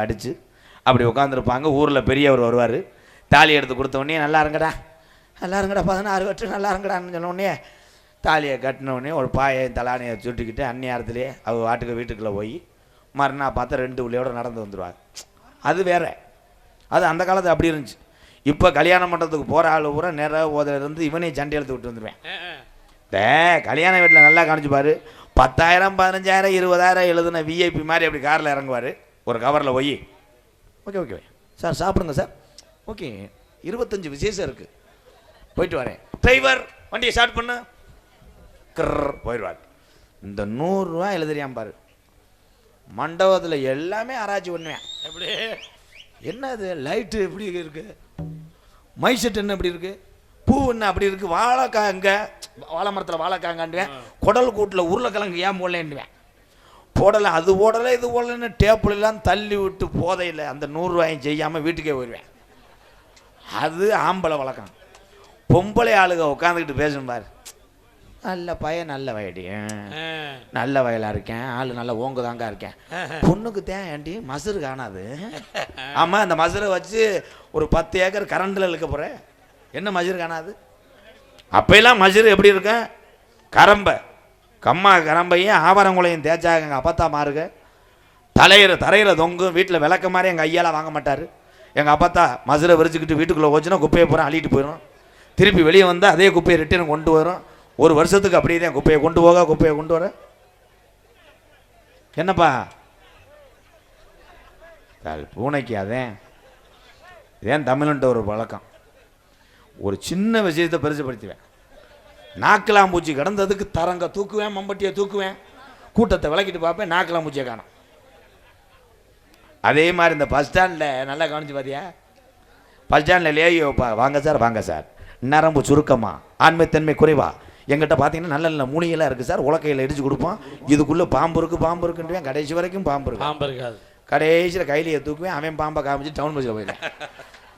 அடித்து அப்படி உட்காந்துருப்பாங்க. ஊரில் பெரியவர் வருவார், தாலி எடுத்து கொடுத்தோடனே நல்லா இருங்கடா 16 வருஷம் நல்லா இருங்கடான்னு சொன்னோடனே தாலியை கட்டினோடனே ஒரு பாயை தலானையை சுட்டிக்கிட்டு அந்நியாரத்துலேயே அவள் வாட்டுக்கு வீட்டுக்குள்ளே போய் மறுநாள் பார்த்தா 2 பிள்ளையோடு நடந்து வந்துடுவாங்க. அது வேற, அது அந்த காலத்தில் அப்படி இருந்துச்சு. இப்போ கல்யாணம் பண்ணுறதுக்கு போகிற ஆள் பூரா நிறைய ஓதிலிருந்து இவனையும் சண்டை எடுத்து விட்டு வந்துடுவேன். கல்யாண வீட்டில் நல்லா காணிச்சுப்பார், 10,000 15,000 20,000 எழுதுன விஐபி மாதிரி அப்படி காரில் இறங்குவார். ஒரு கவரில் போய் ஓகே ஓகே சார் சாப்பிடுங்க சார், ஓகே 25 விசேஷம் இருக்குது போயிட்டு வரேன், டிரைவர் வண்டியை ஸ்டார்ட் பண்ணு, போயிடுவார். இந்த 100 ரூபா எழுதுறியான் பாரு. மண்டபத்தில் எல்லாமே ஆராய்ச்சி பண்ணுவேன். எப்படி என்ன அது லைட்டு எப்படி இருக்குது, மை செட் என்ன எப்படி இருக்குது, பூ என்ன அப்படி இருக்குது, வாழைக்காய் எங்கே, வாழை மரத்தில் வாழைக்காங்காண்டுவேன், குடல் கூட்டில் உருளைக்கிழங்கு ஏன் போடலேன்னுவேன். போடலை, அது போடலை இது போடலைன்னு டேப்பிளெல்லாம் தள்ளி விட்டு போதையில் அந்த 100 ரூபாயும் செய்யாமல் வீட்டுக்கே போயிடுவேன். அது ஆம்பளை வழக்கம். பொம்பளை ஆளுக உட்காந்துக்கிட்டு பேசணும் பாரு, நல்ல பையன் நல்ல வயடி நல்ல வயலாக இருக்கேன், ஆள் நல்ல ஓங்குதாங்க இருக்கேன், பொண்ணுக்கு தேன் ஏண்டி மசுறு காணாது. ஆமாம், அந்த மசுரை வச்சு ஒரு 10 ஏக்கர் கரண்டில் இழுக்க போகிறேன், என்ன மசுறு காணாது. அப்போல்லாம் மசுறு எப்படி இருக்கேன், கரம்பை கம்மா கரம்பையும் ஆவாரங்குளையும் தேய்ச்சாங்க. எங்கள் அப்பத்தா மாறுக தரையில் தொங்கும், வீட்டில் விளக்க மாதிரி எங்கள் ஐயாலாம் வாங்க மாட்டார். எங்கள் அப்பத்தா மசுரை விரிச்சுக்கிட்டு வீட்டுக்குள்ளே போச்சுன்னா குப்பையை பூரா அள்ளிட்டு போயிடும், திருப்பி வெளியே வந்தால் அதே குப்பையை ரிட்டர்ன் கொண்டு வரும். ஒரு வருஷத்துக்கு அப்படியே தான் குப்பையை கொண்டு போக குப்பையை கொண்டு வர. என்னப்பா பூனைக்கு அதேன் இதேன் தமிழ்ன்ற ஒரு வழக்கம். ஒரு சின்ன விஷயத்தை பெருசுப்படுத்துவேன். நாக்கலாம் பூச்சி கிடந்ததுக்கு தரங்க தூக்குவேன், மம்பட்டியை தூக்குவேன், கூட்டத்தை விளக்கிட்டு பார்ப்பேன், நாக்கலாம் பூச்சியை காணும். அதே மாதிரி இந்த பஸ் ஸ்டாண்டில் நல்லா கவனிச்சு பார்த்தியா, பஸ் ஸ்டாண்டில் லேயோப்பா வாங்க சார் நரம்பு சுருக்கமா ஆண்மைத்தன்மை குறைவா, எங்கிட்ட பார்த்தீங்கன்னா நல்ல நல்ல மூலிகைலாம் இருக்குது சார், உலக்கையில் இடிச்சு கொடுப்போம், இதுக்குள்ளே பாம்பு இருக்குன்ட்டுவேன். கடைசி வரைக்கும் பாம்பு இருக்காது. கடைசியில் கையிலேயே தூக்குவேன், அவன் பாம்பை காமிச்சு டவுன் பஸ்ஸில் போயிடுவேன்.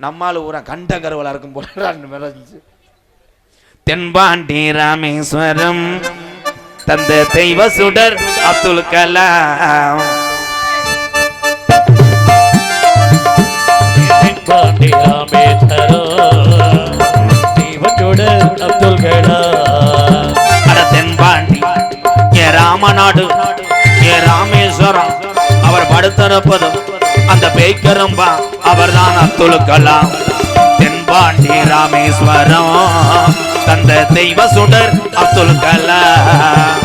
நம்மால் ஊரா கண்ட கருவலாக இருக்கும் போல 2 மேலே இருந்துச்சு. தென்பாண்டி ராமேஸ்வரம் தந்த தெய்வ சுடர் அப்துல் கலாம், தென்பாண்டி ராமேஸ்வரம் தெய்வ சுடர் அப்துல் கலாம். அட தென்பாண்டி ஏ ராமநாடு ஏ ராமேஸ்வரம், அவர் படுத்திருப்பதும் அந்த பேய்க்கரம்பா, அவர்தான் அப்துல் கலாம். தென்பாண்டி ராமேஸ்வரம் தந்த தெய்வ சுடர் அப்துல் கலாம்.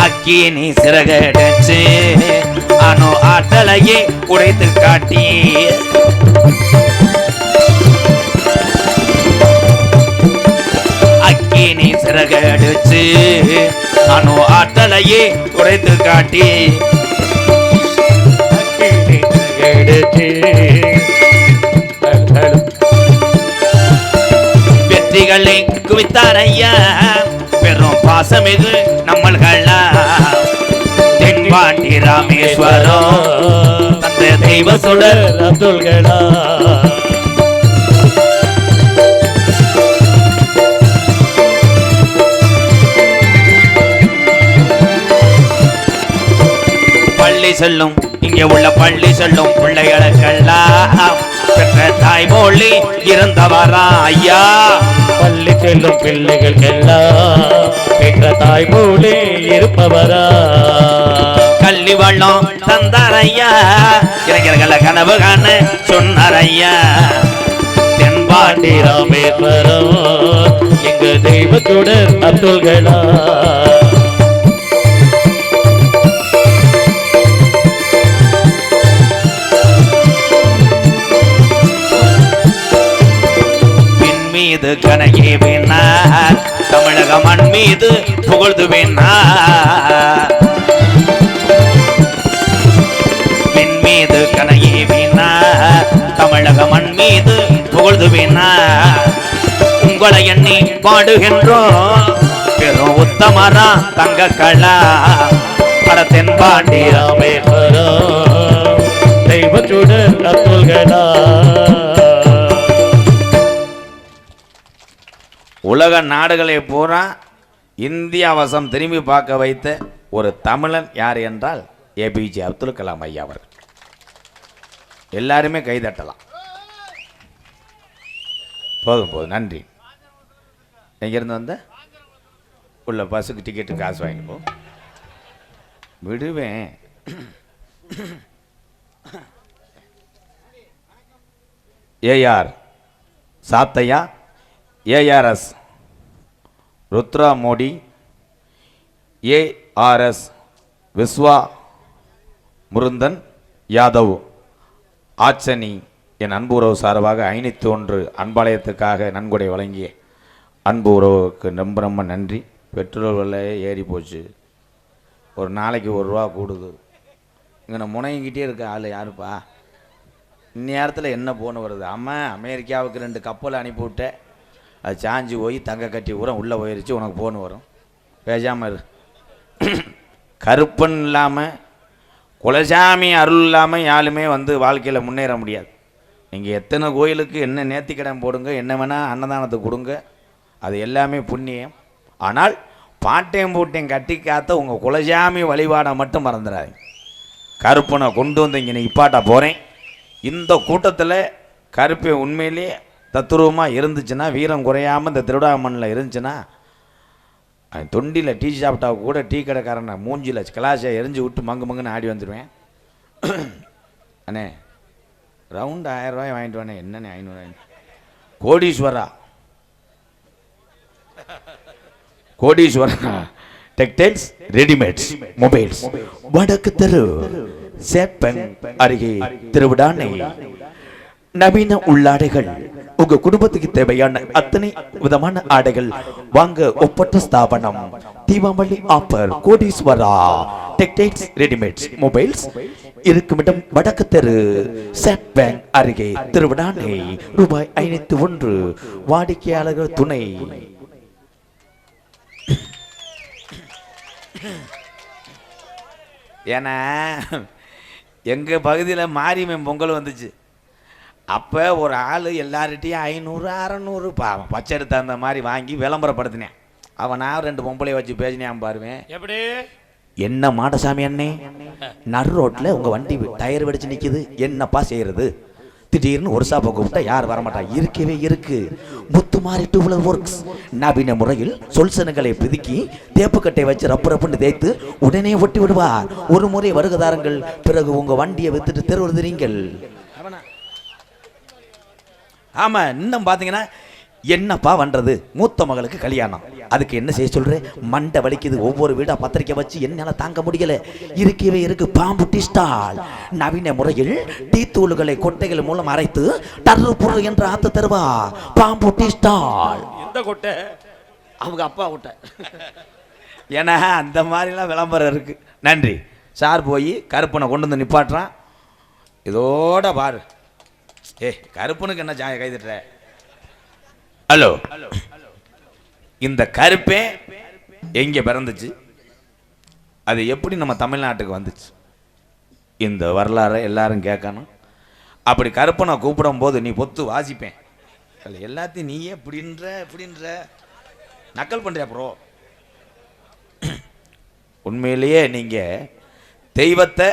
அக்கினி சிறகடிச்சு அணு ஆற்றலையே உடைத்து காட்டி, அக்கினி சிறகடிச்சு அணு ஆற்றலையே உடைத்து காட்டி, வெற்றிகளை குவித்தார் ஐயா, பெரும் பாசமிகு நம்மள்களா. தென்பாண்டி ராமேஸ்வரம் அந்த தெய்வ சுடர் அப்துல் கலாம். பள்ளி செல்லும் இங்கே உள்ள பள்ளி செல்லும் பிள்ளைகளுக்கெல்லாம் பெற்ற தாய்மொழி இருந்தவரா ஐயா. பள்ளி செல்லும் பிள்ளைகளுக்கெல்லாம் பெற்ற தாய்மொழி இருப்பவரா. கல்வி வள்ளம் தந்தார் ஐயா, இளைஞர்களை கனவு காண சொன்னார் ஐயா. தென்பாண்டி ராமேஸ்வரம் எங்க தெய்வத்துடன் அப்துல் கலாம். மீது கனகி வேணார், தமிழக மண் மீது புகழ்ந்து வேணார். மின் மீது கனகி வேணார், தமிழக மண் மீது புகழ்ந்து வேணார். உங்களை எண்ணி பாடுகின்றோம் பெரும் உத்தமரா தங்க கலா. பட தென்பாண்டி ராமேஸ்வரம் தெய்வத்துடன் அப்துல் கலாம். உலக நாடுகளை பூரா இந்தியா வசம் திரும்பி பார்க்க வைத்த ஒரு தமிழன் யார் என்றால் ஏபிஜே அப்துல் கலாம் ஐயா அவர்கள். எல்லாருமே கைதட்டலாம். போதும் போதும், நன்றி. எங்கேருந்து வந்த? உள்ள பஸ்ஸுக்கு டிக்கெட்டு காசு வாங்கிட்டு போ. விடுவேன். AR Sathaiya, ARS Rudra Modi, ARS Viswa முருந்தன் யாதவ் ஆச்சனி என் அன்பு உறவு சார்பாக 501 அன்பாலயத்துக்காக நன்கொடை வழங்கிய அன்பு உறவுக்கு ரொம்ப ரொம்ப நன்றி. பெட்ரோல் விலை ஏறி போச்சு. ஒரு நாளைக்கு ₹1 கூடுது. இங்கே நான் முனைங்கிட்டே இருக்க ஆள் யாருப்பா? இந்நேரத்தில் என்ன போன வருது? ஆமாம், அமெரிக்காவுக்கு 2 கப்பல் அனுப்பிவிட்டேன். அது சாஞ்சி போய் தங்க கட்டி உரம் உள்ளே போயிடுச்சு. உனக்கு போன் வரும், பேசாமல் இரு. கருப்பன் இல்லாமல், குலசாமி அருள் இல்லாமல் யாருமே வாழ்க்கையில் முன்னேற முடியாது. நீங்கள் எத்தனை கோயிலுக்கு என்ன நேர்த்திக்கடன் போடுங்க, என்ன வேணால் அன்னதானத்துக்கு கொடுங்க, அது எல்லாமே புண்ணியம். ஆனால் பாட்டையும் பூட்டையும் கட்டி காத்த உங்கள் குலசாமி வழிபாடை மட்டும் மறந்துடாதீங்க. கருப்பனை கொண்டு வந்து இங்கே இப்பாட்டா போகிறேன். இந்த கூட்டத்தில் கருப்பை உண்மையிலே தத்துருவமாக இருந்துச்சுன்னா, வீரம் குறையாமல் இந்த திருவிழாமண்ணில் இருந்துச்சுன்னா, தொண்டியில் டீ சாப்பிட்டா கூட டீ கடைக்காரனை மூஞ்சியில் கிளாஸை எரிஞ்சு விட்டு மங்குன்னு ஆடி வந்துடுவேன். அண்ணே ரவுண்டு 1000 ரூபாய் வாங்கிட்டு வானே. என்னண்ணே 500? கோடீஸ்வரா டெக்டைல்ஸ் ரெடிமேட்ஸ் மொபைல்ஸ், வடக்கு தெரு, சேப்பன் அருகே, திருவிடானை. நவீன உள்ளாடைகள், உங்க குடும்பத்துக்கு தேவையான அத்தனை விதமான ஆடைகள் வாங்க ஒப்பற்ற ஸ்தாபனம். Deepavali offer. Kodeeswara textiles readymades mobiles இருக்கும் இடம் வடக்கு தெரு, சேட் பேங்க் அருகே, திருவிடானை. ரூபாய் 501. வாடிக்கையாளர்கள் துணை. ஏன்னா எங்கள் பகுதியில் மாரியம்மன் பொங்கல் வந்துச்சு. அப்போ ஒரு ஆள் எல்லார்கிட்டையும் 500 600 பாவம் பச்சை எடுத்து அந்த மாதிரி வாங்கி விளம்பரப்படுத்தினேன். அவன் நான் 2 பொம்பளையை வச்சு பேசினேன் பாருவேன். எப்படி என்ன மாடசாமி அண்ணே, நடு ரோட்டில் உங்கள் வண்டி டயர் வெடிச்சு நிற்கிது, என்னப்பா செய்கிறது? திடீர்னு ஒரு சாப்பை கூப்பிட்டா யார் வரமாட்டா? இருக்கவே இருக்கு முத்துமாரி டூவலர் ஒர்க்ஸ். நவீன முறையில் சொல்சனங்களை பிதுக்கி தேப்புக்கட்டை வச்சு ரப்புன்னு தேய்த்து உடனே ஒட்டி விடுவார். ஒரு முறை வருகதாரங்கள், பிறகு உங்க வண்டியை வித்துட்டு தெருவுறீங்கள். ஆமா, இன்னும் பாத்தீங்கன்னா என்னப்பா பண்றது? மூத்த மகளுக்கு கல்யாணம், அதுக்கு என்ன செய்ய சொல்றேன்? மண்டை வலிக்குது. ஒவ்வொரு வீடா பத்திரிக்கை வச்சு என்னால தாங்க முடியல. இருக்கவே இருக்கு பாம்பு டீ ஸ்டால். நவீன முறையில் டீ தூள்களை கொட்டைகள் மூலம் அரைத்து டர்ரு பொருள் என்று ஆத்து தருவா. பாம்பு டீ ஸ்டால். எந்த கொட்டை? அவங்க அப்பா கொட்டை. ஏன்னா அந்த மாதிரிலாம் விளம்பரம் இருக்கு. நன்றி சார். போய் கருப்பனை கொண்டு வந்து நிப்பாட்டுறான். இதோட பாரு. கருப்பனுக்கு என்ன ஜாய கைதிட்ட? ஹலோ, இந்த கருப்பே எங்கே பிறந்துச்சு? அது எப்படி நம்ம தமிழ்நாட்டுக்கு வந்துச்சு? இந்த வரலாறை எல்லாரும் கேட்கணும். அப்படி கருப்பனை கூப்பிடும் போது நீ பொத்து வாசிப்பேன். எல்லாத்தையும் நீயே இப்படின்ற நக்கல் பண்றியா ப்ரோ? உண்மையிலேயே நீங்கள் தெய்வத்தை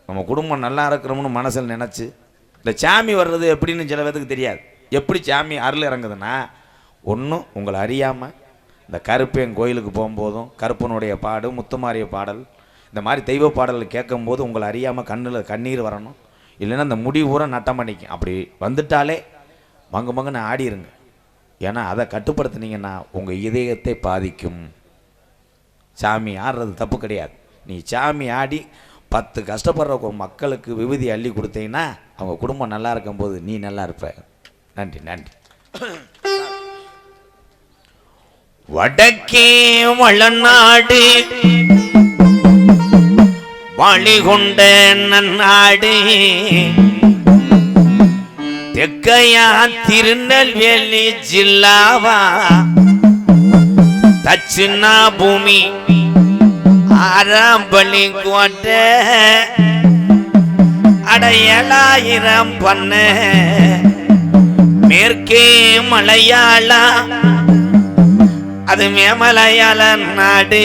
நம்ம குடும்பம் நல்லா இருக்கிறோம்னு மனசில் நினச்சி, இந்த சாமி வர்றது எப்படின்னு சில பேருக்கு தெரியாது. எப்படி சாமி அருள் இறங்குதுன்னா, ஒன்றும் உங்களை அறியாமல் இந்த கருப்பேன் கோயிலுக்கு போகும்போதும் கருப்பனுடைய பாடு, முத்துமாரிய பாடல், இந்த மாதிரி தெய்வ பாடல்கள் கேட்கும்போது உங்களை அறியாமல் கண்ணில் கண்ணீர் வரணும். இல்லைன்னா அந்த முடி ஊற நட்டம் பண்ணிக்கும். அப்படி வந்துட்டாலே மங்குன்னு ஆடிருங்க. ஏன்னா அதை கட்டுப்படுத்தினீங்கன்னா உங்கள் இதயத்தை பாதிக்கும். சாமி ஆடுறது தப்பு கிடையாது. நீ சாமி ஆடி 10 கஷ்டப்படுற மக்களுக்கு விபூதி அள்ளி கொடுத்தீங்கன்னா அவங்க குடும்பம் நல்லா இருக்கும்போது நீ நல்லா இருப்ப. நன்றி நன்றி. வடக்கே வளநாடு வாழிகொண்ட நன்னாடு, தெக்கையா திருநெல்வேலி ஜில்லாவா, தட்சிணா பூமி ஆரம்பலி கோட்டை, அடையலாயிரம் பண்ண மேற்கே மலையாளா அது மேமலையாள நாடு.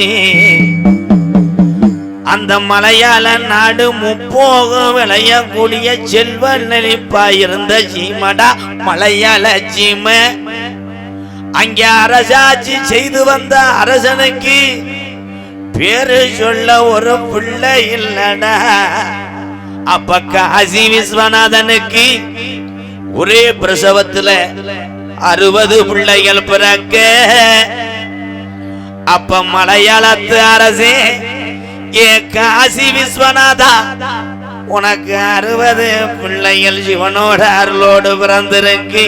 அந்த மலையாள நாடு முப்போகம் விளையக்கூடிய செல்வ நெளிப்பா இருந்த சீமடா மலையாள சீமை. அங்கே அரசாட்சி செய்து வந்த அரசனுக்கு பேரு சொல்ல ஒரு பிள்ளை இல்லடா. அப்ப காசி விஸ்வநாதனுக்கு ஒரே பிரசவத்துல 60 பிள்ளைகள் பிறக்க. அப்ப மலையாளத்து அரசே, ஏ காசி விஸ்வநாதா, உனக்கு 60 பிள்ளைகள் சிவனோட அருளோடு பிறந்திருக்கு.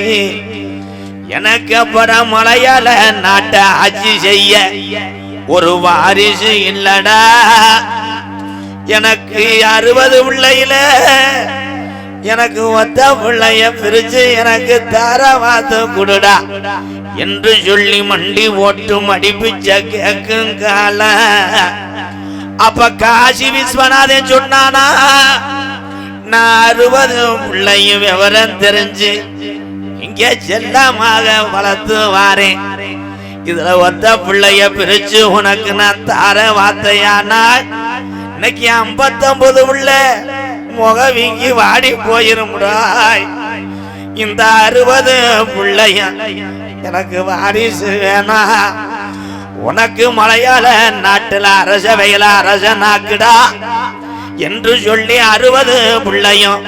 எனக்கு அப்புறம் மலையாள நாட்டை ஆட்சி செய்ய ஒரு வாரிசு இல்லடா. எனக்கு 60 பிள்ளையில எனக்கு ஒத்த பிள்ளைய பிரிச்சு எனக்கு தாரவாத்து கொடுடா என்று சொல்லி மண்டி ஓட்டு மடிப்பிச்ச கேக்கும் கால. அப்ப காசி விஸ்வநாதன் சொன்னானா, நான் 60 பிள்ளையும் விவரம் தெரிஞ்சு இங்கே செல்லமாக வளர்த்து வாரேன். இதுல ஒத்த பிள்ளைய பிரிச்சு உனக்கு நான் தார வார்த்தையானால் இன்னைக்கு 59 உள்ள முக வீங்கி வாடி போயிருமுடாய். இந்த 60 பிள்ளைய எனக்கு வாரிசு வேணா. உனக்கு மலையாள நாட்டுல அரசவையில அரசனாக்குடா என்று சொல்லி 60 பிள்ளையும்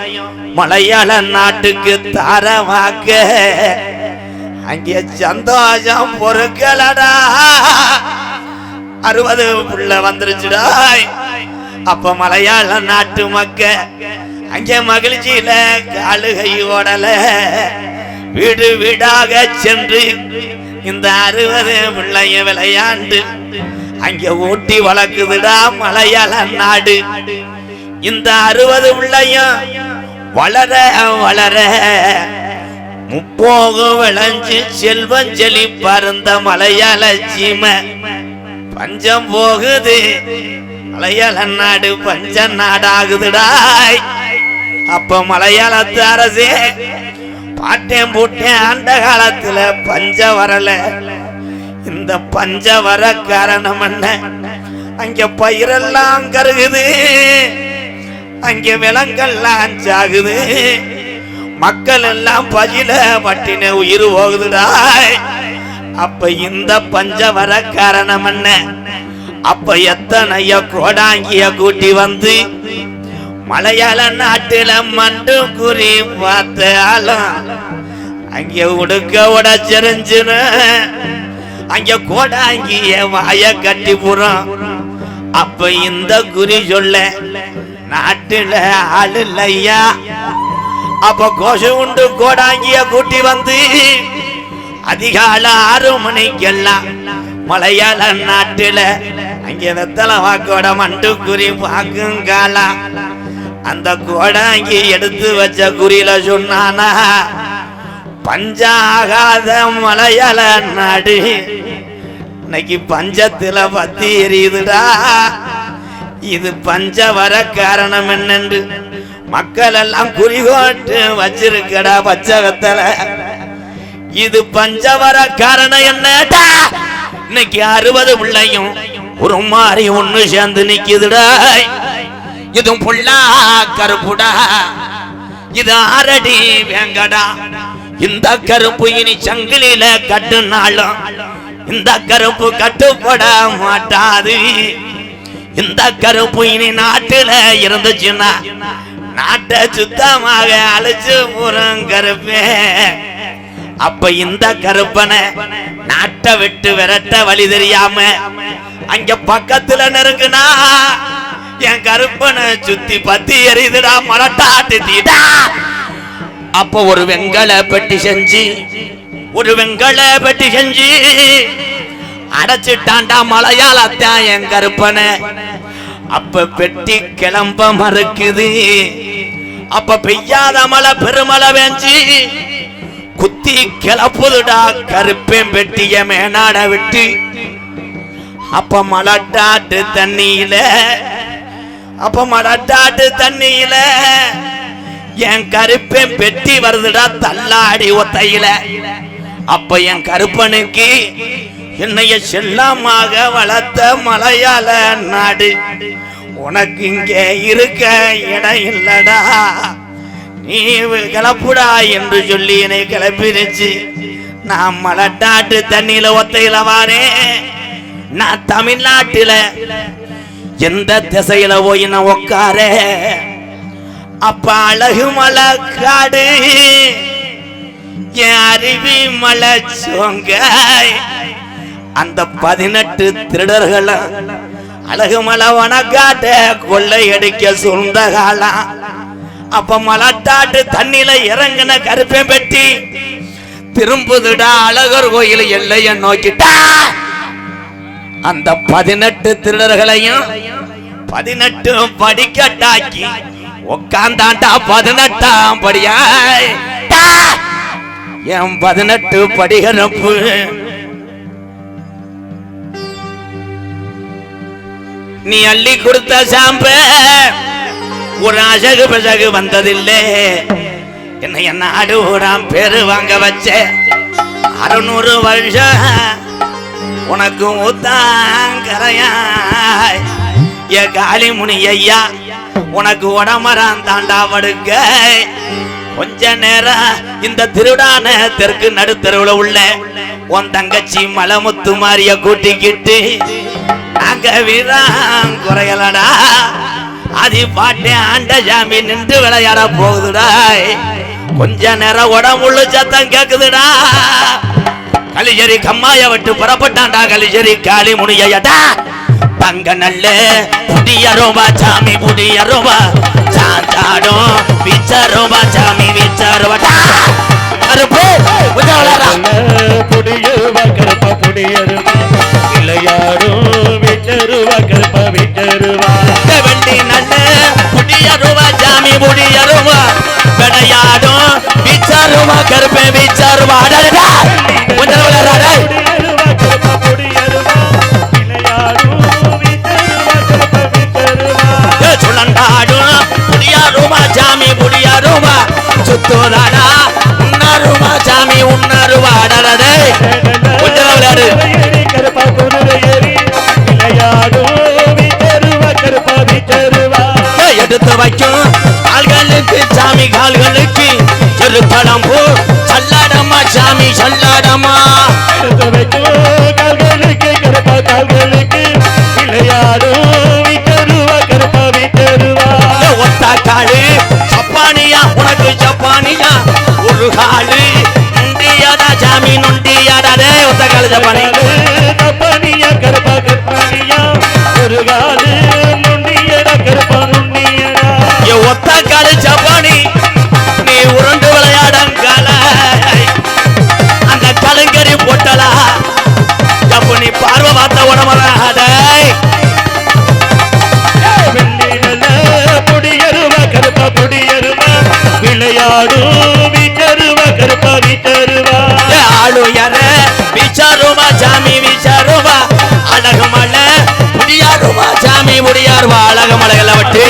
மலையாள நாட்டுக்கு தாரவாக்க. அங்கே சந்தோஷம் பொறுக்கலடா. 60 பிள்ளை வந்துருச்சுடா. அப்ப மலையாள நாட்டு மக்க அங்கே மகிழ்ச்சியில காலுகை ஓடல. வீடு வீடாக சென்று இந்த 60 பிள்ளைய விளையாண்டு அங்கே ஊட்டி வளர்க்குதுடா மலையாள நாடு. இந்த 60 பிள்ளையும் வளர வளர முப்போகம் விளைஞ்சு செல்வம் செழிப்பருந்த மலையாள சீமை பஞ்சம் போகுது. மலையாள நாடு பஞ்ச நாடாகுதுடாய். அப்ப மலையாளத்து அரசே, பாட்டேன் போட்டேன் ஆண்ட காலத்துல பஞ்ச வரல. இந்த பஞ்ச வர காரணம் என்ன? அங்க பயிரெல்லாம் கருகுது, அங்க விலங்கெல்லாம் சாகுது, மக்கள் எல்லாம் பஜில பட்டின உயிர் போகுதுடாய். அப்ப இந்த பஞ்ச வர காரணம் என்ன? அப்ப எத்தனைய கோடாங்கிய கூட்டி வந்து மலையாள நாட்டில மண்டு குறி பார்த்தாலும் அங்க உடுக்க உடச்செறிஞ்சுன்னு அங்க கோடாங்கிய வாய கட்டி புறம். அப்ப இந்த குறி சொல்ல நாட்டுல ஆள் இல்லையா. அப்ப கோஷ உண்டு கோடாங்கிய கூட்டி வந்து அதிகால 6 மணிக்கெல்லாம் மலையாள நாட்டுல அங்க வெத்தலை வாக்கோட மண்டு குறி பாக்குங்காலா. அந்த கோடாங்கி எடுத்து வச்ச குறியில சொன்னானா, பஞ்சாகாத மலையாள நாடு இன்னைக்கு பஞ்சத்துல பத்தி எரியுதுடா. இது பஞ்ச வர காரணம் என்னென்று மக்கள் எல்லாம் குறிகோட்டு வச்சிருக்கடா பச்சை வெத்தலை. இது பஞ்ச வர காரணம் என்னடா? இன்னைக்கு 60 பிள்ளையும் ஒரு மாதிரி ஒண்ணு சேர்ந்து நிக்குதுடா. இது புள்ளா கருப்புடா, இது ஆரடி வேங்கடா. இந்த கருப்பு இனி சங்கிலில கட்டுனாலும் இந்த கருப்பு கட்டுப்பட மாட்டாது. இந்த கருப்பு இனி நாட்டுல இருந்துச்சுன்னா நாட்டை சுத்தமாக அழைச்சு போறோம் கருப்பே. அப்ப இந்த கருப்பனை நாட்டை விட்டு விரட்ட வழி தெரியாம அங்க பக்கத்துல நெருங்குனா என் கருப்பனை சுத்தி பத்தி எரியுதுடா மலட்டாட்டு தீடா. அப்ப ஒரு வெங்கல பெட்டி செஞ்சு அடைச்சிட்டான்டா மலையாளத்தான் என் கருப்பனை. அப்ப பெட்டி கிளம்ப மறுக்குது. அப்ப பெய்யாத மழை பெருமழை வேஞ்சி குத்தி கிளப்புதுடா கருப்பேன் பெட்டிய மேனாட விட்டு. அப்ப மலட்டாட்டு தண்ணியில என் கருப்பேன் பெட்டி வருதுடா தள்ளாடி ஒத்தையில. அப்ப என் கருப்பனுக்கு என்னைய செல்லமாக வளர்த்த மலையாள நாடு உனக்கு இங்கே இருக்க இடம் இல்லடா, நீ கிளப்புடா என்று சொல்லி என்னை கிளப்பிடுச்சு. நான் மலட்டாட்டு தண்ணியில ஒத்தையில வாரேன். நான் தமிழ்நாட்டில எந்த திசையில போய் நான் உக்கார அப்ப அழகு மலை காடு என் அருவி மலை சோங்க அந்த 18 திருடர்களும் அழகு மலை வனக்காட்ட கொள்ளையடிக்க சொந்த காலம். அப்ப மலட்டாட்டு தண்ணியில இறங்கின கருப்பேன் பெட்டி திரும்புதுடா அழகர் கோயில் எல்லைய நோக்கிட்டா. அந்த 18 திருடர்களையும் 18 படிக்கட்டாக்கி உட்கார்ந்தாண்டா 18ஆம் படியாய். என் 18 படிகரப்பு நீ அள்ளி கொடுத்த சாம்ப ஒரு அழகு பழகு வந்ததில்லை. என்னை நாடு ஊராம் பேரு வாங்க வச்ச 600 வருஷம் உனக்கு ஊத்தாங்கரையாய். ஏ காளிமுனி ஐயா உனக்கு உடமரான் தாண்டா படுக்க. கொஞ்ச நேரம் இந்த திருடான தெற்கு நடுத்தருவுல உள்ள உன் தங்கச்சி மலமுத்து மாரிய கூட்டிக்கிட்டு அங்க வீரான் குறையலடா. அது பாட்டே ஆண்ட சாமி நின்று விளையாட போகுதுடா. கொஞ்ச நேரம் உடம்புள்ள சத்தம் கேக்குதுடா. கலிஜரி கம்மாய விட்டு புறப்பட்டான்டா கலிஜரி காளி முனியடா. தங்க நல்ல புடியரோபா சாமி புடியரோபா சாந்தாடும் விச்சரோபா சாமி விச்சரோபா கருப்பு புடியருவா கருப்பா புடியருவா விளையாடும் விச்சருவா கருப்பா விச்சருவா வெள்ளி நல்ல புடியருவா சாமி புடியருவா விளையாடும் விச்சருவா கருப்பே விச்சருவா சுழண்டாடும் புடியாருமா சாமி புடியாருமா சுத்தோதாடா உன்னாருமா சாமி உன்னாருவா அடரடே கொஞ்சம் விளையாடு கருப்பா குதிரையேறி விளையாடும் விச்சருவா கருப்பா விச்சருவா எடுத்து வைக்கும் கால்களுக்கு சாமி கால்களுக்கு செருப்படம் போ சல்லாடமா சாமி சல்லாடமா எடுத்து வைக்கும் கால்களுக்கு கருப்பா கால்களுக்கு விளையாடும் விச்சருவா கருப்பா விச்சருவா ஒத்தா காலு சப்பானியா உனக்கு சப்பானியா ஒரு காலு நுண்டியாடா சாமி நுண்டியாடா டே ஒத்த காலு சப்பானி சப்பானியா கருப்பா கருப்பானியா ஒரு காலு நுண்டியடா கருப்பா நுண்டியடா ஒத்த காலு சப்பானி நீ உருண்டு விளையாடங்கால அந்த கலங்கரி போட்டலா அப்ப நீ பார்வை பார்த்த உடம்புல புடியருவா கருப்பா புடியருவா விளையாடும் விச்சருவா கருப்பா விச்சருவா ஆளு யார விச்சாருவா சாமி விச்சாருவா அழகு மலை முடியாருவா சாமி முடியாருவா அழகு மலைகளை விட்டு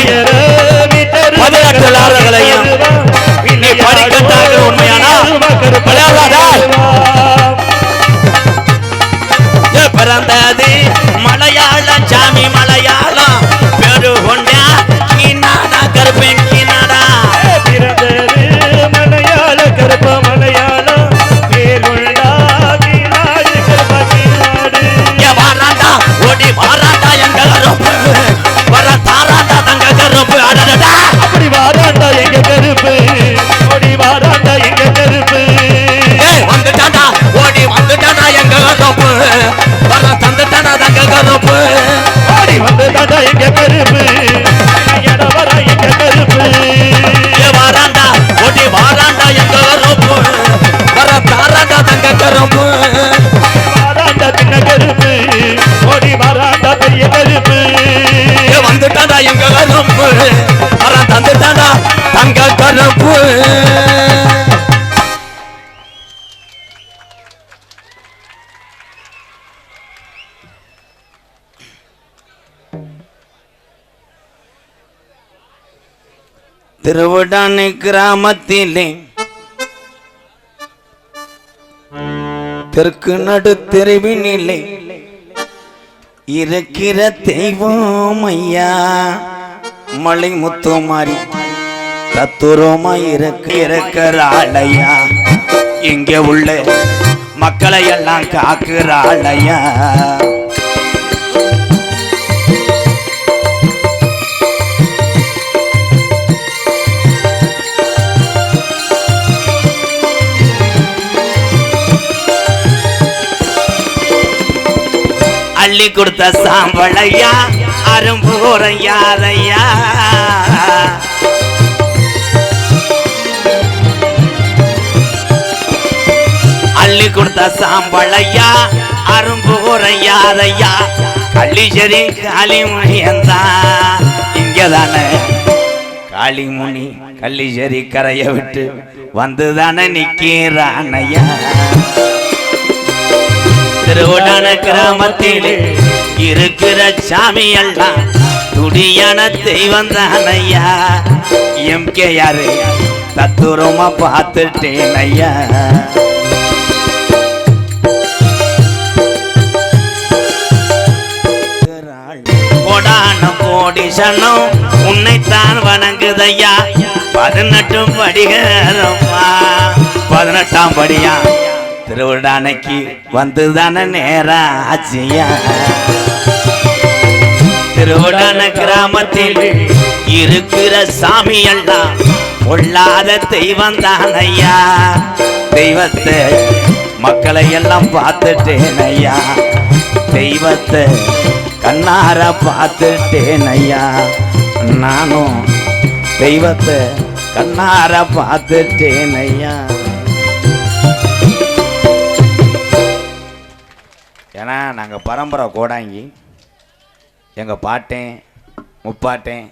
18 லாரங்களையும் நீ படிக்கட்டாக உண்மையானா விளையாடாதா பிறந்தது மலையாளம் சாமி மலையாளம் பெரு கொண்டா கீநாடா கருப்பேன் கீநாடா பிறந்தது மலையாள கருப்பா மலையாளம் பேர் கொண்டா கீநாடு கருப்பா கீநாடு வாராண்டா ஓடி வாராண்டா எங்க கருப்பு வர தாராண்டா தங்க கருப்பு அடடா அப்படி வாராண்டா எங்க கருப்பு ஓடி வாராண்டா எங்க கருப்பு வந்துட்டாண்டா ஓடி வந்துட்டாண்டா எங்க கருப்பு வர தந்துட்டாண்டா தங்க கருப்பு ஓடி வந்துட்டாண்டா எங்க கருப்பு வர எங்க கருப்பு வாராண்டா ஓடி வாராண்டா எங்க கருப்பு வர தாராண்டா தங்க கருப்பு வாராண்டா சின்ன கருப்பு ஓடி வாராண்டா பெரிய கருப்பு வந்துட்டாண்டா எங்க கருப்பு வர தந்துட்டாண்டா தங்க கருப்பு திருவிடானை கிராமத்திலே தெற்கு நடு தெருவினிலே இருக்கிற தெய்வம் ஐயா மலை முத்து மாறி தத்துரமா இருக்கிறாளையா இங்க உள்ள மக்களை எல்லாம் காக்குறாளையா அள்ளி கொடுத்த சாம்பளையா அரும்பூரம் யாரையா அள்ளி கொடுத்த சாம்பளையா அரும்பூரம் யாரையா கள்ளிச்சேரி காளிமுனியந்தா இங்கதானே காளிமுனி கள்ளிச்சேரி கரைய விட்டு வந்துதானே நிக்கிறானையா திருவிடான கிராமத்தில் இருக்கிற சாமி எல்லாம் துடியான தெய்வம் தானையா எம்கே யாரு தத்துரமா பார்த்துட்டேன் ஐயா கோடான கோடி சனம் உன்னைத்தான் வணங்குதையா 18 படிகரம்மா 18ஆம் படியா திருவிழானைக்கு வந்துதானே நேரம் ஆச்சியா திருவிழான கிராமத்தில் இருக்கிற சாமி எல்லாம் பொல்லாத தெய்வம் தானையா தெய்வத்தை மக்களை எல்லாம் பார்த்துட்டேன் ஐயா தெய்வத்தை கண்ணார பார்த்துட்டேன் ஐயா நானும் தெய்வத்தை கண்ணார பார்த்துட்டேன் ஐயா ஏன்னா நாங்கள் பரம்பரை கோடாங்கி எங்கள் பாட்டேன் முப்பாட்டேன்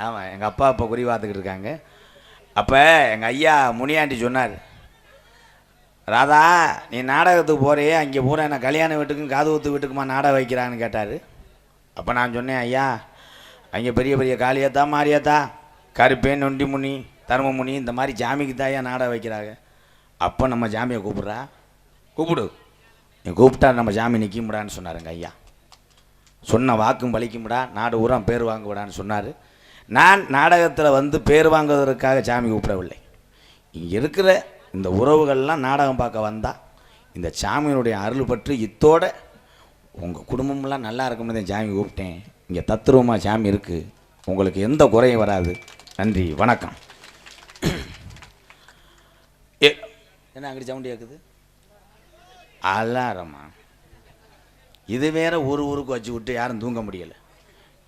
ஆமாம் எங்கள் அப்பா இப்போ குறி பார்த்துக்கிட்டு இருக்காங்க அப்போ எங்கள் ஐயா முனியாண்டி சொன்னார் ராதா நீ நாடகத்துக்கு போறியே அங்கே பூரா என்ன கல்யாண வீட்டுக்கும் காது ஊத்து வீட்டுக்குமா நாடகம் வைக்கிறான்னு கேட்டார் அப்போ நான் சொன்னேன் ஐயா அங்கே பெரிய பெரிய காளியாத்தா மாரியாத்தா கருப்பேன் நொண்டி முனி தர்மமுனி இந்த மாதிரி ஜாமிக்கு தாயா நாடகம் வைக்கிறாங்க அப்போ நம்ம ஜாமியை கூப்பிடு நீ கூப்பிட்டா நம்ம ஜாமி நிற்கும்டான்னு சொன்னாருங்க ஐயா சொன்ன வாக்கும் பலிக்கும்டா நாடு ஊரா பேர் வாங்குவிடான்னு சொன்னார் நான் நாடகத்தில் வந்து பேர் வாங்குவதற்காக சாமி கூப்பிடவில்லை இங்கே இருக்கிற இந்த உறவுகள்லாம் நாடகம் பார்க்க வந்தால் இந்த சாமியினுடைய அருள் பற்றி இத்தோட உங்கள் குடும்பம்லாம் நல்லா இருக்கும்னு தான் சாமி கூப்பிட்டேன் இங்கே தத்துருவமாக சாமி இருக்குது உங்களுக்கு எந்த குறையும் வராது நன்றி வணக்கம் என்ன அங்கிட்டு சவுண்டு கேட்குது அலாரமா இது வேற ஊருக்கு வச்சு விட்டு யாரும் தூங்க முடியல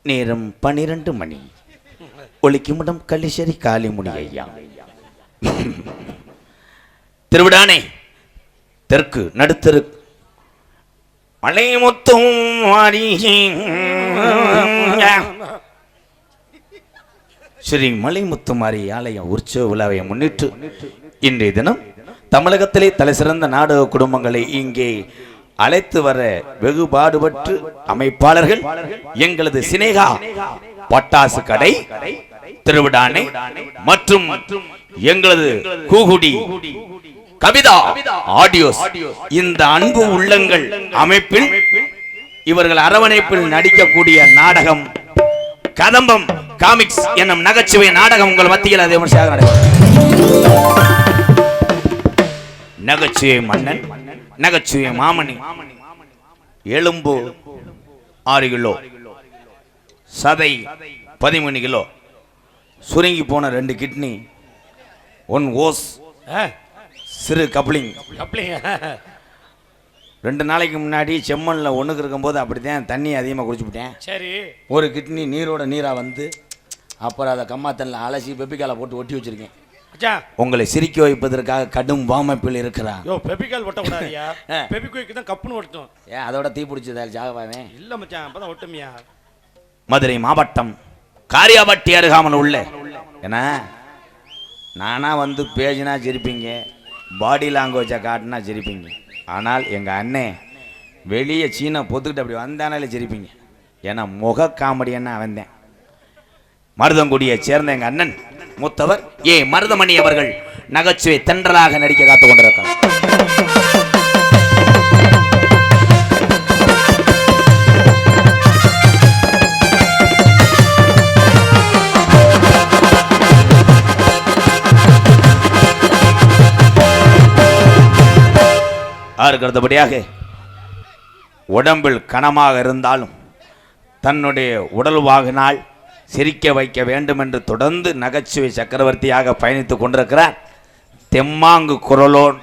நேரம் 12 மணி ஒலிக்குமிடம் கள்ளிச்சேரி காளிமுனி ஐயா திருவிடானே தெற்கு நடுத்தரு மலை முத்தும் ஸ்ரீ மலை முத்துமாரி ஆலயம் உற்சவ விழாவை முன்னிட்டு இன்றைய தினம் தமிழகத்திலே தலை சிறந்த நாடக குடும்பங்களை இங்கே அழைத்து வர வெகு பாடுபட்டு அமைப்பாளர்கள் எங்களது சினேகா பட்டாசு கடை திருவிடானை மற்றும் எங்களது கூகுடி கவிதா ஆடியோஸ் இந்த அன்பு உள்ளங்கள் அமைப்பில் இவர்கள் அரவணைப்பில் நடிக்கக்கூடிய நாடகம் கதம்பம் காமிக்ஸ் என்னும் நகைச்சுவை நாடகம் உங்கள் மத்தியில் அதே நகைச்சுவை மன்னன் நகைச்சுவை மாமணி எலும்பு 6 கிலோ சதை 13 கிலோ சுருங்கி போன 2 கிட்னி 1 ஓஸ் சிறு கப்ளிங் 2 நாளைக்கு முன்னாடி செம்மண்ணில் ஒன்றுக்கு இருக்கும்போது அப்படித்தான் தண்ணி அதிகமாக குடிச்சுவிட்டேன் சரி ஒரு கிட்னி நீரோட நீராக வந்து அப்புறம் அதை கம்மாத்தனில் அலசி பெப்பிக்கால போட்டு ஒட்டி வச்சிருக்கேன் உங்களை சிரிக்க வைப்பதற்காக கடும் வாமைப்பில் இருக்கிறான் பெப்பிக்கால் ஒட்டக்கூடாதியா பெப்பிக்கு தான் கப்புன்னு ஒட்டும் ஏன் அதோட தீ பிடிச்சதா ஜாகவாவே இல்லை மச்சான் அப்பதான் ஒட்டுமியா மதுரை மாவட்டம் காரியாபட்டி அருகாமல் உள்ள ஏன்னா நானா வந்து பேஜினா சிரிப்பீங்க பாடி லாங்குவேஜை காட்டினா சிரிப்பீங்க ஆனால் எங்கள் அண்ணன் வெளியே சீனை பொத்துக்கிட்டு அப்படி வந்தானாலே சிரிப்பீங்க ஏன்னா முக காமெடி என்ன அவன்தான் மருதங்குடியை சேர்ந்த எங்கள் அண்ணன் மூத்தவர் ஏ மருதமணி அவர்கள் நகைச்சுவை தென்றலாக நடிக்க காத்துக் கொண்டிருக்கிறார். அதற்கு அடுத்தபடியாக உடம்பில் கனமாக இருந்தாலும் தன்னுடைய உடல்வாகினால் சிரிக்க வைக்க வேண்டும் என்று தொடர்ந்து நகைச்சுவை சக்கரவர்த்தியாக பயணித்துக் கொண்டிருக்கிறார் தெம்மாங்கு குரலோன்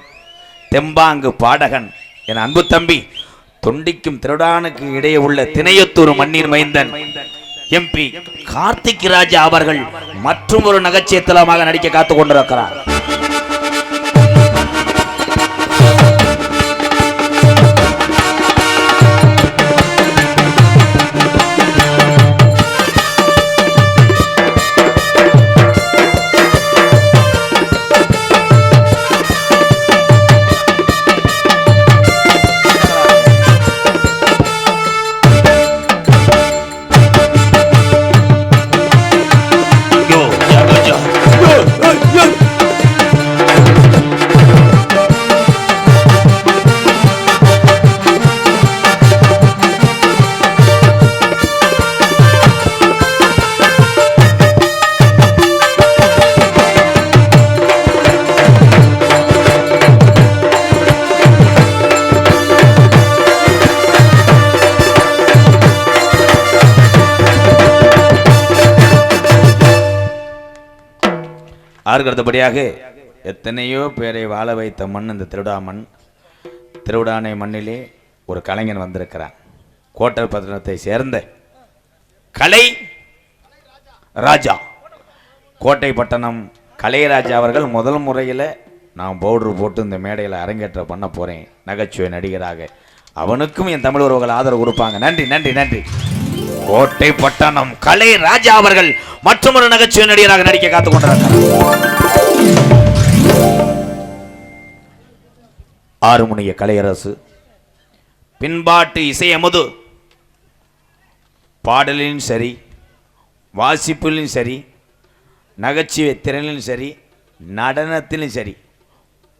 தெம்பாங்கு பாடகன் என் அன்பு தம்பி தொண்டிக்கும் திருடானுக்கு இடையே உள்ள திணையத்தூர் மண்ணீர் மைந்தன் எம்பி கார்த்திக் ராஜா அவர்கள் மற்றும் ஒரு நகைச்சுவை தலமாக நடிக்க காத்துக் கொண்டிருக்கிறார். அடுத்தபடியாக எத்தனையோ பேரை வாழ வைத்த மண் இந்த திருவிடா மண். திருவிடானை மண்ணிலே ஒரு கலைஞன் வந்திருக்கிறான். கோட்டைப்பட்டினத்தை சேர்ந்த கலை ராஜா, கோட்டைப்பட்டினம் கலைராஜா அவர்கள் முதல் முறையில் நான் பவுடர் போட்டு இந்த மேடையில் அரங்கேற்ற பண்ண போகிறேன் நகைச்சுவை நடிகராக. அவனுக்கும் என் தமிழ் உறவுகள் ஆதரவு கொடுப்பாங்க. நன்றி நன்றி நன்றி. கோட்டைப்பட்டினம் கலை ராஜா அவர்கள் மற்றொரு நகைச்சுவை நடிகராக நடிக்க காத்துக் கொண்டிருக்கிறார். ஆறுமுனிய கலையரசு பின்பாட்டு இசையமுது பாடலிலும் சரி வாசிப்பிலும் சரி நகைச்சுவை திறனிலும் சரி நடனத்திலும் சரி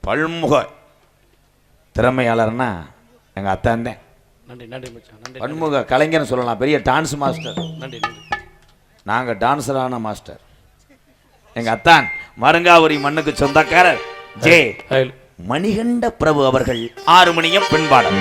பல்முக திறமையாளர்னா எங்கள் அத்தான் தான். பன்முக கலைஞர்னு சொல்லலாம். பெரிய டான்ஸ் மாஸ்டர். நாங்கள் டான்ஸரான மாஸ்டர். எங்கள் அத்தான் மருங்காவூரி மண்ணுக்கு சொந்தக்காரர் ஜே மணிகண்ட பிரபு அவர்கள் ஆறுமணியம் பின்பாடம்.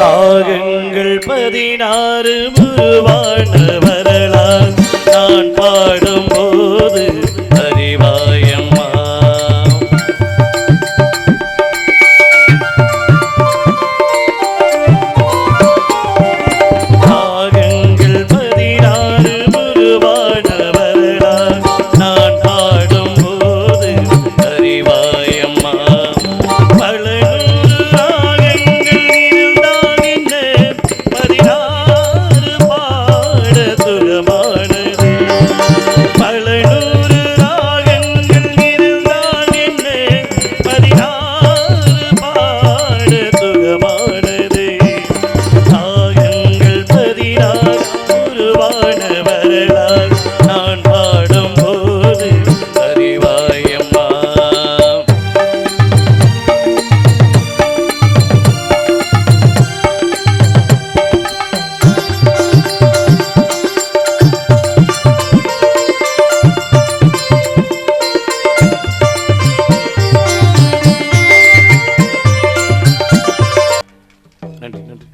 ராகங்கள் 16 உருவான வரலாறு நான் பாடும்போது அறிவாயம்மா. ராகங்கள் 16 உருவான வரலாறு நான் பாடும்போது அறிவாயம்மா.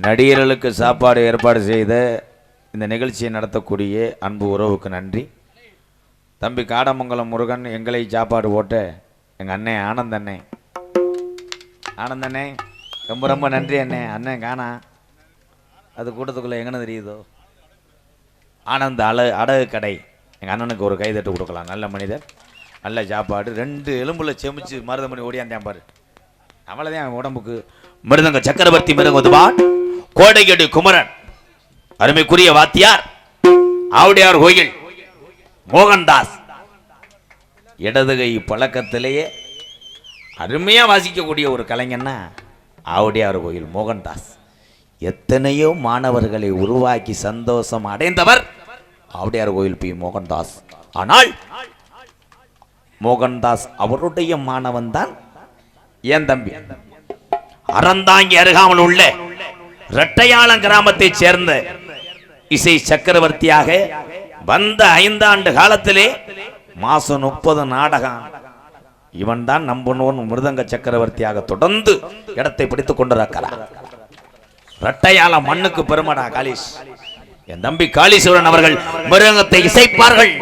நடிகர்களுக்கு சாப்பாடு ஏற்பாடு செய்த இந்த நிகழ்ச்சியை நடத்தக்கூடிய அன்பு உறவுக்கு நன்றி. தம்பி காடமங்கலம் முருகன் எங்களை சாப்பாடு போட்ட எங்கள் அண்ணன் ஆனந்தண்ணே, ஆனந்தண்ணே ரொம்ப ரொம்ப நன்றி அண்ணே. அண்ணன் காணா அது கூட்டத்துக்குள்ளே எங்கன்னு தெரியுதோ ஆனந்த அடகு கடை எங்கள் அண்ணனுக்கு ஒரு கைதட்டு கொடுக்கலாம். நல்ல மனிதர், நல்ல சாப்பாடு, 2 எலும்புல செமிச்சு மருதமணி ஓடியாந்தேன் பாரு. அவ்வளோதான் உடம்புக்கு. மிருதங்க சக்கரவர்த்தி மிருதங்குதுவான் கோடையடி குமரன் அருமைக்குரிய வாத்தியார் ஆவுடையார் கோயில் மோகன்தாஸ். இடதுகை பழக்கத்திலேயே அருமையா வாசிக்கக்கூடிய ஒரு கலைஞன்னா ஆவுடையார் கோயில் மோகன்தாஸ். எத்தனையோ மாணவர்களை உருவாக்கி சந்தோஷம் அடைந்தவர் ஆவுடையார் கோயில் பி மோகன்தாஸ். ஆனால் மோகன்தாஸ் அவருடைய மாணவன் தான் ஏன் தம்பி அறந்தாங்கி அருகாமல் உள்ள இரட்டையாளம் கிராமத்தைச் சேர்ந்த இசை சக்கரவர்த்தியாக வந்த 5 ஆண்டு காலத்திலே மாசம் 30 நாடகம். இவன் தான் நம்பனோன் மிருதங்க சக்கரவர்த்தியாக தொடர்ந்து இடத்தை பிடித்துக் கொண்டிருக்கிறார். இரட்டையாளம் மண்ணுக்கு பெருமடா காளீஸ். என் தம்பி காளீஸ்வரன் அவர்கள் மிருதங்கத்தை இசைப்பார்கள்.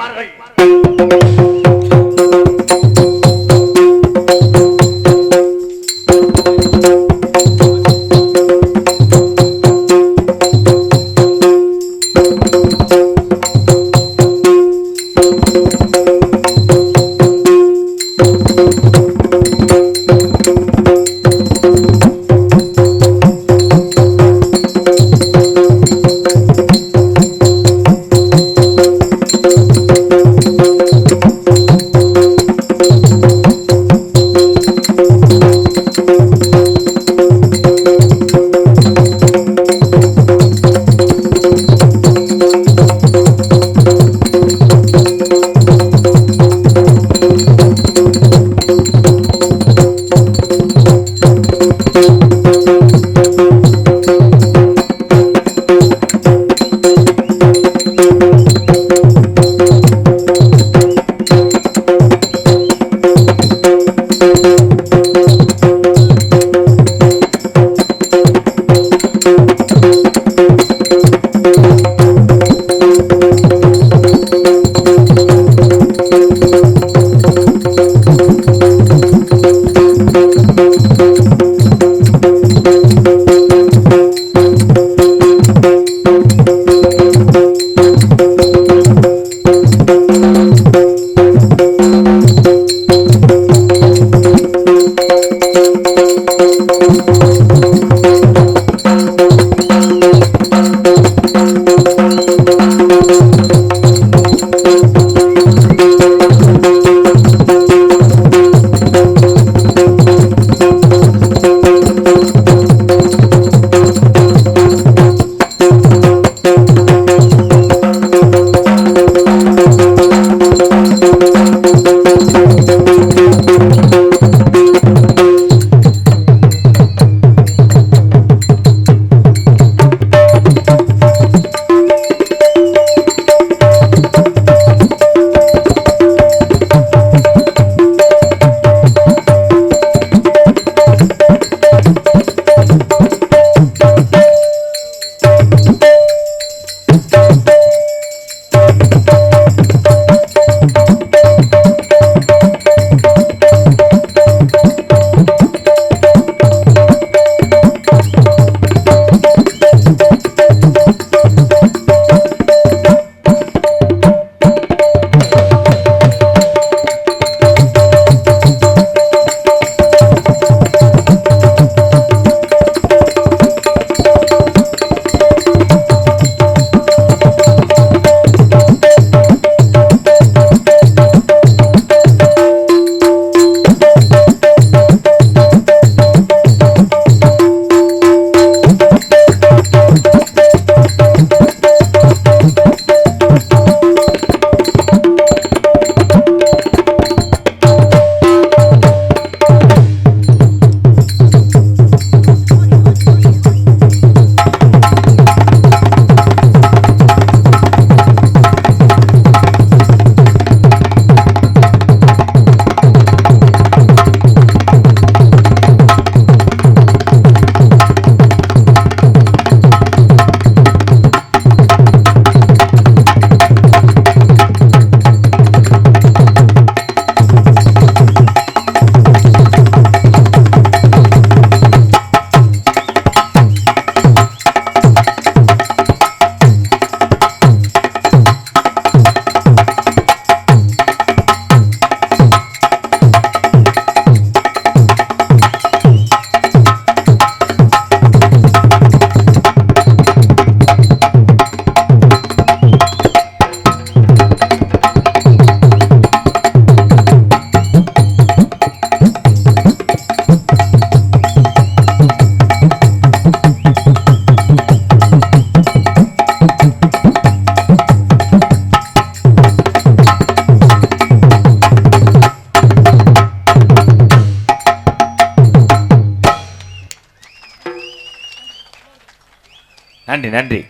நன்றி நன்றி.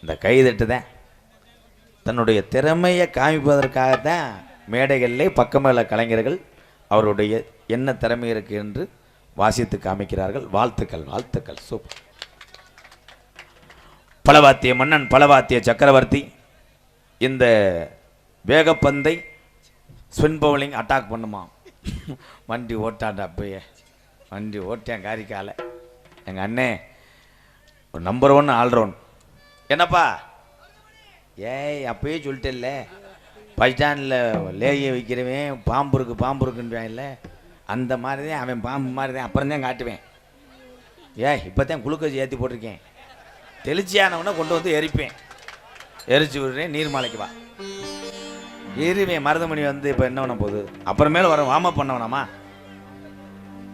இந்த கைதட்டு தான் தன்னுடைய திறமையை காமிப்பதற்காகத்தான் மேடைகளிலே பக்கமேல கலைஞர்கள் அவருடைய என்ன திறமை இருக்கு என்று வாசித்து காமிக்கிறார்கள். வாழ்த்துக்கள் வாழ்த்துக்கள். சூப்பர். பலவாத்திய மன்னன் பலவாத்திய சக்கரவர்த்தி இந்த வேகப்பந்தை ஸ்பின் பவுலிங் அட்டாக் பண்ணுமா. வண்டி ஓட்டாண்ட அப்பயே வண்டி ஓட்டேன் காரிக்கால. எங்கள் அண்ணே ஒரு நம்பர் 1 ஆல்ரவுண்ட். என்னப்பா ஏய் அப்பயே சொல்லிட்டேல்ல, பஸ் ஸ்டாண்டில் லேகிய வைக்கிறவன் பாம்பு இருக்குன்றான்ல, அந்த மாதிரி தான் அவன் பாம்பு மாதிரி தான். அப்புறம் தான் காட்டுவேன். இப்போ தான் குளுக்கோஸ் ஏற்றி போட்டிருக்கேன். தெளிச்சியானவனை கொண்டு வந்து எரிப்பேன். எரிச்சு விடுறேன். நீர்மலைக்கு வா எரிவேன். மருதமணி வந்து இப்போ என்ன பண்ண போகுது? அப்புறமேல வர வார்ம் அப் பண்ணவனாமா?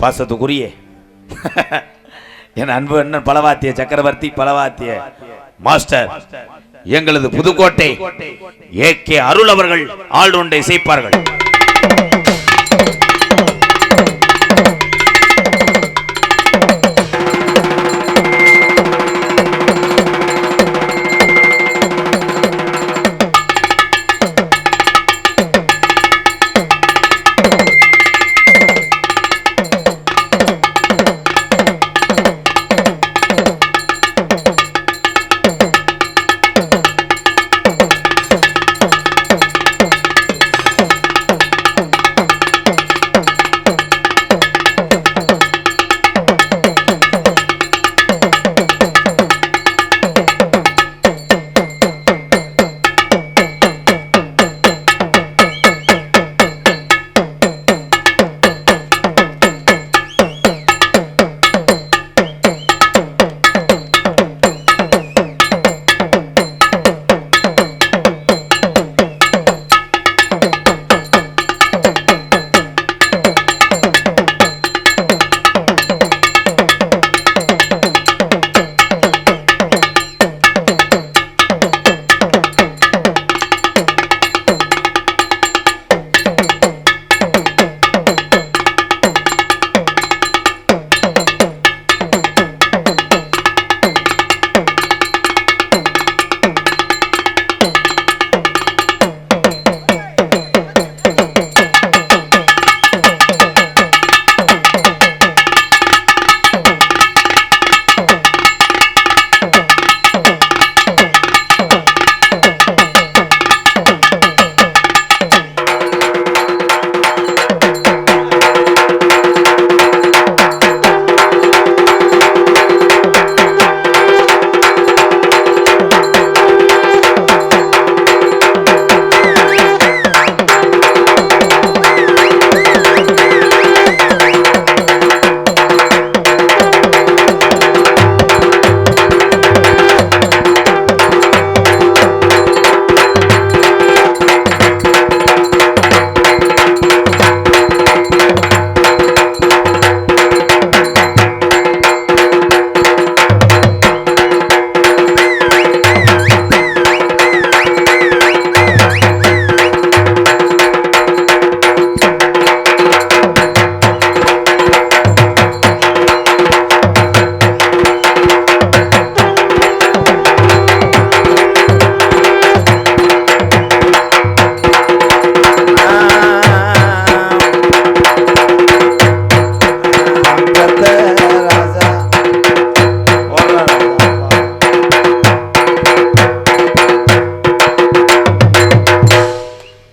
பாசத்துக்குரிய என் அன்பு அண்ணன் பலவாத்திய சக்கரவர்த்தி பலவாத்திய மாஸ்டர் எங்களது புதுக்கோட்டை ஏகே அருள் அவர்கள் ஆல்ரவுண்டை செய்ப்பார்கள்.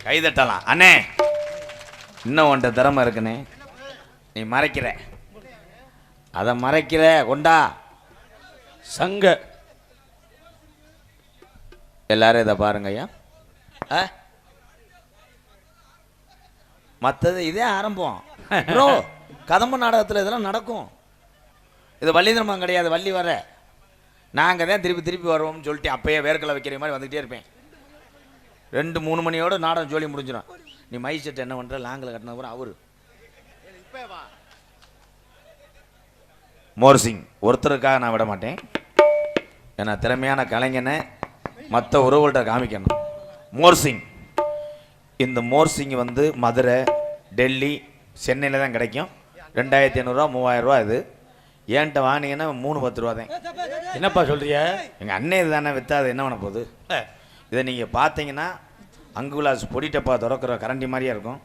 கைதட்டலாம். அண்ணே இன்னும் உன்ட்ட திறமை இருக்குண்ணே. நீ மறைக்கிற, அதை மறைக்கிற. கொண்டா சங்க எல்லாரும் இதை பாருங்க ஐயா. மற்றது இதே ஆரம்பம் ப்ரோ. கதம்ப நாடகத்தில் இதெல்லாம் நடக்கும். இது வள்ளி திரும்பம் கிடையாது. வள்ளி வர நாங்கள் தான் திருப்பி வருவோம்னு சொல்லிட்டு அப்பயே வேர்க்கலை வைக்கிற மாதிரி வந்துக்கிட்டே இருப்பேன். 2-3 மணியோட நாடகம் ஜோலி முடிஞ்சிடும். நீ மை செட் என்ன பண்ணுற? லாங்கில் கட்டின கூட அவரு மோர்சிங் ஒருத்தருக்காக நான் விட மாட்டேன். ஏன்னா திறமையான கலைஞனை மற்ற உறவுகள்கிட்ட காமிக்கணும். மோர்சிங், இந்த மோர்சிங் வந்து மதுரை, டெல்லி, சென்னையில் தான் கிடைக்கும். 2500 ரூபா 3000 ரூபா. இது ஏன்ட்ட வாங்கினீங்கன்னா 3-10 ரூபா தான். என்னப்பா சொல்றிய? எங்கள் அண்ணன் இது தானே விற்றாது என்ன பண்ண போகுது? இதை நீங்கள் பார்த்தீங்கன்னா அங்குலாஸ் பொடி டப்பா திறக்கிற கரண்டி மாதிரியே இருக்கும்.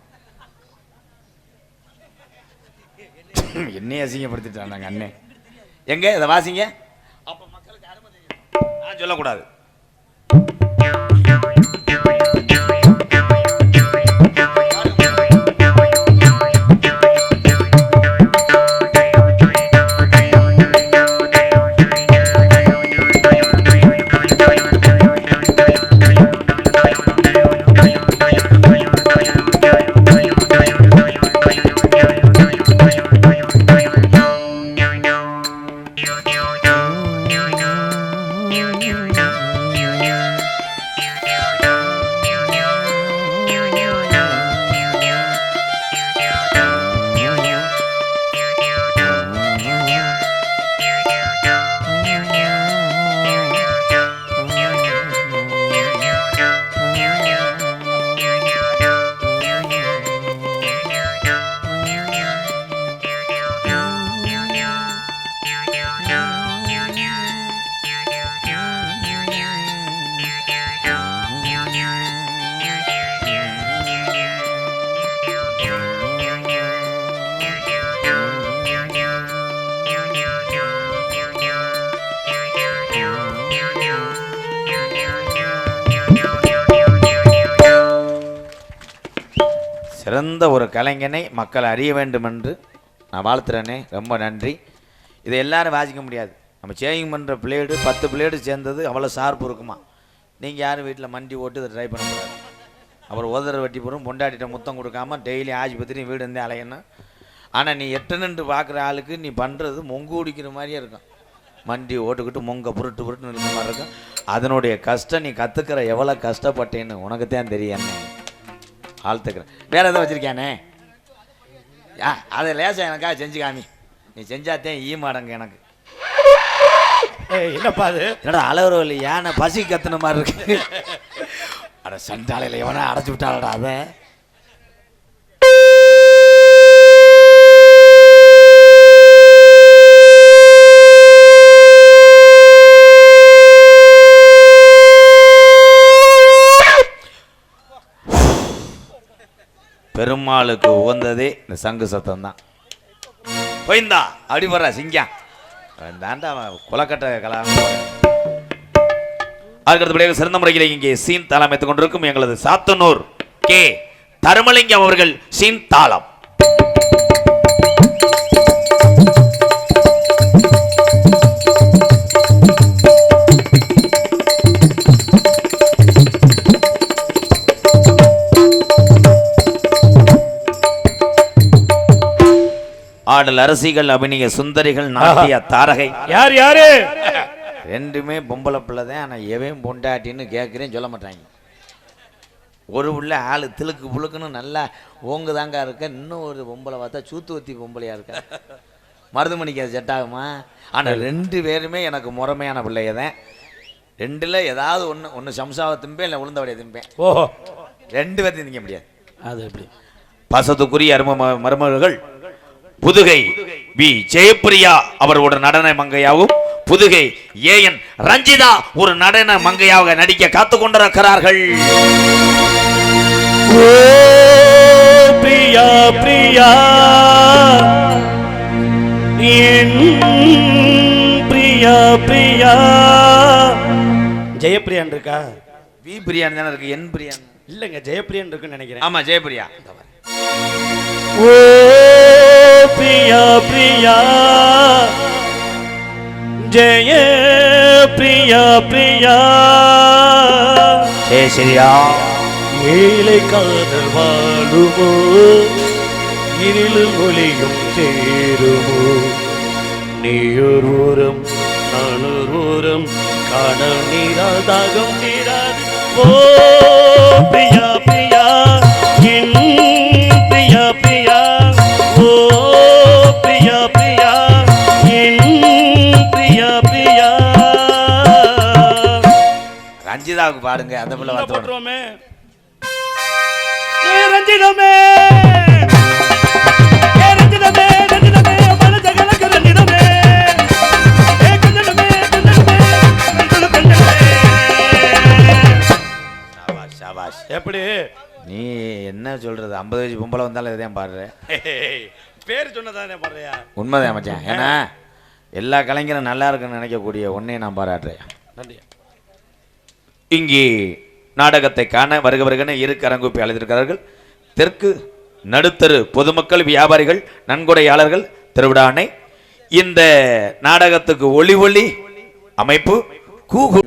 என்னையே அசிங்கப்படுத்திட்டாங்க அண்ணன். எங்கே இதை வாசிங்க. அப்போ மக்களுக்கு அருமை தெரியும். நான் சொல்லக்கூடாது. சிறந்த ஒரு கலைஞனை மக்கள் அறிய வேண்டும் என்று நான் வாழ்த்துறேனே. ரொம்ப நன்றி. இதை எல்லாரும் வாசிக்க முடியாது. நம்ம சேவிங் பண்ணுற பிளேடு 10 பிளேடு சேர்ந்தது அவ்வளோ ஷார்ப்பு இருக்குமா. நீங்கள் யாரும் வீட்டில் மண்டி ஓட்டு இதை ட்ரை பண்ண முடியாது. அப்புறம் உதற வெட்டி போகிறோம் பொண்டாட்டிட்ட முத்தம் கொடுக்காம டெய்லி ஆஸ்பத்திரியும் வீடு இருந்தே அலையணும். ஆனால் நீ 8 நின்று பார்க்குற ஆளுக்கு நீ பண்ணுறது மொங்கு குடிக்கிற மாதிரியே இருக்கும். மண்டி ஓட்டுக்கிட்டு மொங்க புருட்டு இருக்கிற மாதிரி இருக்கும். அதனுடைய கஷ்டம் நீ கற்றுக்கிற எவ்வளோ கஷ்டப்பட்டேன்னு உனக்கு தான் தெரியும். ஆழ்த்துக்கிறேன். வேறு எதாவது வச்சுருக்கியானே? அதை லேசாக எனக்காக செஞ்சு காமி. நீ செஞ்சாத்தேன் மாடங்க எனக்கு. என்னப்பா அது? என்னடா அளவுறவு இல்லை யானை பசி கத்துன மாதிரி இருக்கு. அட சண்டாலையில் எவனா அடைச்சி விட்டாளடா அதை. பெருமாளுக்கு உகந்ததே இந்த சங்கு சத்தம் தான். போய்ந்தா அப்படி போடுறா சிங்கம் தாண்டா குலக்கட்டை கலாம். அதுக்கடுத்தபடியாக சிறந்த முறையில் இங்கே சீன் தாளம் வைத்துக் கொண்டிருக்கும் எங்களது சாத்தனூர் கே தருமலிங்கம் அவர்கள் சீன் தாளம். ஆடல் அரசிகள், அபிநய சுந்தரிகள், நாட்டிய தாரகை. யார் யாரு? ரெண்டுமே பொம்பளை பிள்ளை தான். ஆனால் எவன் பொண்டாட்டின்னு கேட்குறேன்னு சொல்ல மாட்டாங்க. ஒரு உள்ள ஆள் திழுக்கு புழுக்குன்னு நல்லா ஓங்குதாங்க இருக்க. இன்னும் ஒரு பொம்பளை பார்த்தா சூத்துவத்தி பொம்பளையாக இருக்க. மருதுமணிக்கு அது செட் ஆகுமா? ஆனால் 2 பேருமே எனக்கு முறைமையான பிள்ளைய தான். 2ல் ஏதாவது ஒன்று சம்சாவை திம்பேன், இல்லை உளுந்தவடைய திம்பேன். ஓஹோ, 2 பேர்த்தையும் திங்க முடியாது. அது எப்படி? பாசத்துக்குரிய மருமகள் புதுகை வி ஜெயப்பிரியா அவரோட நடன மங்கையாகவும், புதுகை ஏஎன் ரஞ்சிதா ஒரு நடன மங்கையாக நடிக்க காத்து கொண்டிருக்கிறார்கள். பிரியா பிரியா பிரியா பிரியா. ஜெயப்பிரியான் இருக்கா? வி பிரியான் தானே இருக்கு. என் பிரியான் இல்லைங்க, ஜெயப்பிரியான் இருக்குன்னு நினைக்கிறேன். ஆமா, ஜெயப்பிரியா. ஓ பிரியா பிரியா ஜெய பிரியா பிரியா. சரியா? ஏழை காதல் வாழுமோ, இருளில் ஒளியும் சேருமோ, நீயொரு ஓரம் நானொரு ஓரம், காணல் நீரால் தாகம் தீராது. ஓ பிரியா பிரியா என் பிரியா பிரியா. ஓ பிரியா பிரியா என் பிரியா பிரியா. ரஞ்சிதாவுக்கு பாடுங்க. அந்த பிள்ளை போட்டுருவோமே. ரஞ்சிதமே ரஞ்சிதமே ரஞ்சிதமே மனச கலக்கு ரஞ்சிதமே. என்ன சொல்றது 50 வயசு பொம்பளை வந்தாலும் இதையும் பாடுறேன். பேர் சொன்னதானே பாடுறியா? உண்மைதான் மச்சான். ஏன்னா எல்லா கலைஞரும் நல்லா இருக்குன்னு நினைக்கக்கூடிய ஒன்னே நான் பாராட்டுறேன். நன்றி. இங்கே நாடகத்தை காண வருக வருகன இரு கரங்கூப்பி அழைத்திருக்கிறார்கள். தெற்கு நடுத்தரு பொதுமக்கள், வியாபாரிகள், நன்கொடையாளர்கள், திருவிழா அணை. இந்த நாடகத்துக்கு ஒளி அமைப்பு கூகுள்